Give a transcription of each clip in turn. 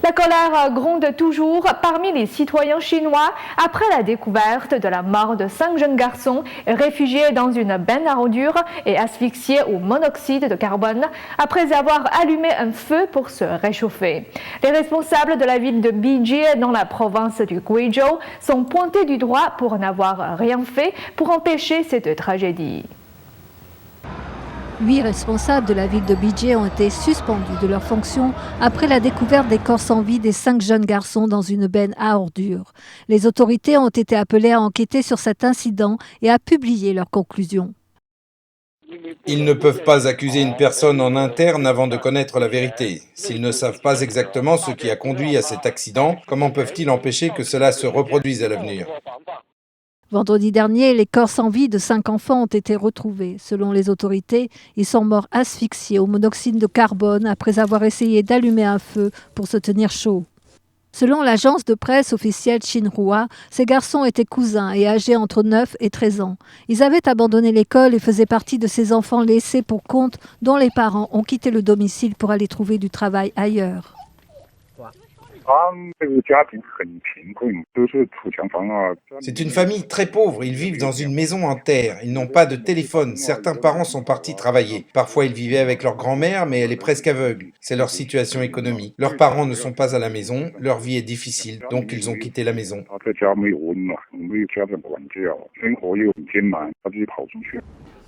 La colère gronde toujours parmi les citoyens chinois après la découverte de la mort de 5 jeunes garçons réfugiés dans une benne à ordures et asphyxiés au monoxyde de carbone après avoir allumé un feu pour se réchauffer. Les responsables de la ville de Bijie dans la province du Guizhou sont pointés du doigt pour n'avoir rien fait pour empêcher cette tragédie. 8 responsables de la ville de Bijie ont été suspendus de leurs fonctions après la découverte des corps sans vie des 5 jeunes garçons dans une benne à ordures. Les autorités ont été appelées à enquêter sur cet incident et à publier leurs conclusions. Ils ne peuvent pas accuser une personne en interne avant de connaître la vérité. S'ils ne savent pas exactement ce qui a conduit à cet accident, comment peuvent-ils empêcher que cela se reproduise à l'avenir ? Vendredi dernier, les corps sans vie de 5 enfants ont été retrouvés. Selon les autorités, ils sont morts asphyxiés au monoxyde de carbone après avoir essayé d'allumer un feu pour se tenir chaud. Selon l'agence de presse officielle Xinhua, ces garçons étaient cousins et âgés entre 9 et 13 ans. Ils avaient abandonné l'école et faisaient partie de ces enfants laissés pour compte dont les parents ont quitté le domicile pour aller trouver du travail ailleurs. C'est une famille très pauvre, ils vivent dans une maison en terre, ils n'ont pas de téléphone, certains parents sont partis travailler. Parfois ils vivaient avec leur grand-mère, mais elle est presque aveugle. C'est leur situation économique. Leurs parents ne sont pas à la maison, leur vie est difficile, donc ils ont quitté la maison.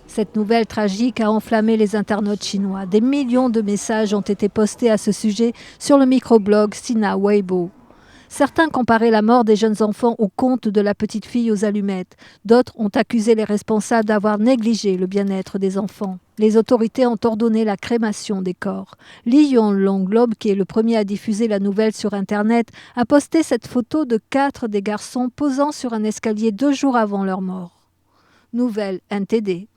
Cette nouvelle tragique a enflammé les internautes chinois. Des millions de messages ont été postés à ce sujet sur le microblog Sina Weibo. Certains comparaient la mort des jeunes enfants au conte de la petite fille aux allumettes. D'autres ont accusé les responsables d'avoir négligé le bien-être des enfants. Les autorités ont ordonné la crémation des corps. Li Yonglong, qui est le premier à diffuser la nouvelle sur Internet, a posté cette photo de 4 des garçons posant sur un escalier 2 jours avant leur mort. Nouvelle NTD.